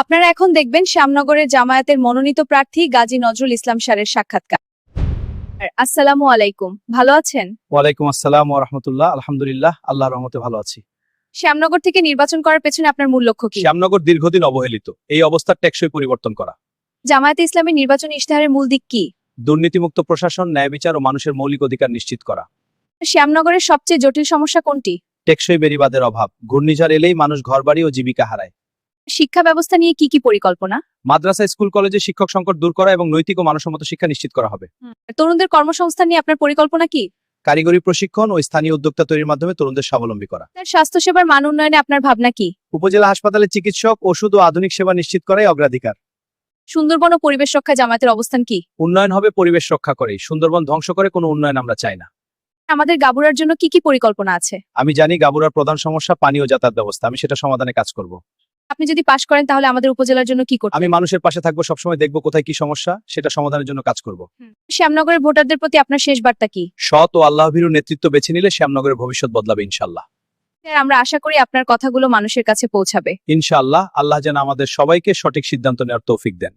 আপনারা এখন দেখবেন শ্যামনগরের জামায়াতের মনোনীত প্রার্থী গাজী নজরুল ইসলাম স্যারের সাক্ষাৎকার। আসসালামু আলাইকুম, ভালো আছেন? ওয়ালাইকুম আসসালাম ওয়া রাহমাতুল্লাহ। আলহামদুলিল্লাহ, আল্লাহর রহমতে ভালো আছি। শ্যামনগর থেকে নির্বাচন করার পেছনে আপনার মূল লক্ষ্য কি? শ্যামনগর দীর্ঘদিন অবহেলিত, এই অবস্থার টেকসই পরিবর্তন করা। জামায়াতে ইসলামী নির্বাচনী ইশতেহারের মূল দিক কি? দুর্নীতিমুক্ত প্রশাসন, ন্যায় বিচার ও মানুষের মৌলিক অধিকার নিশ্চিত করা। শ্যামনগরের সবচেয়ে জটিল সমস্যা কোনটি? টেকসই বেড়িবাঁধের অভাব, ঘূর্ণিঝড় এলেই মানুষ ঘরবাড়ি ও জীবিকা হারায়। শিক্ষা ব্যবস্থা নিয়ে কি কি পরিকল্পনা? মাদ্রাসা, স্কুল, কলেজে শিক্ষক সংকট দূর করা এবং নৈতিক ও মানসম্মত শিক্ষা নিশ্চিত করা হবে। তরুণদের কর্মসংস্থান নিয়ে আপনার পরিকল্পনা কি? কারিগরি প্রশিক্ষণ ও স্থানীয় উদ্যোক্তা তৈরির মাধ্যমে তরুণদের স্বাবলম্বী করা। স্বাস্থ্যসেবার মান উন্নয়নে আপনার ভাবনা কি? উপজেলা হাসপাতালে চিকিৎসক, ওষুধ ও আধুনিক সেবা নিশ্চিত করাই অগ্রাধিকার। সুন্দরবন ও পরিবেশ রক্ষায় জামায়াতের অবস্থান কি? উন্নয়ন হবে পরিবেশ রক্ষা করেই, সুন্দরবন ধ্বংস করে কোনো উন্নয়ন আমরা চাই না। আমাদের গাবুরার জন্য কি কি পরিকল্পনা আছে? আমি জানি গাবুরার প্রধান সমস্যা পানি ও যাতায়াত ব্যবস্থা, আমি সেটা সমাধানে কাজ করব। আপনি যদি পাশ করেন তাহলে আমাদের উপজেলার জন্য কি করবেন? আমি মানুষের পাশে থাকবো, সবসময় দেখবো কোথায় কি সমস্যা, সেটা সমাধানের জন্য কাজ করব। শ্যামনগরের ভোটারদের প্রতি আপনার শেষ বার্তা কি? সৎ ও আল্লাহভীরু নেতৃত্ব বেছে নিলে শ্যামনগরের ভবিষ্যৎ বদলাবে ইনশাল্লাহ। স্যার, আমরা আশা করি আপনার কথাগুলো মানুষের কাছে পৌঁছাবে। ইনশাআল্লাহ, আল্লাহ যেন আমাদের সবাইকে সঠিক সিদ্ধান্ত নেওয়ার তৌফিক দেন।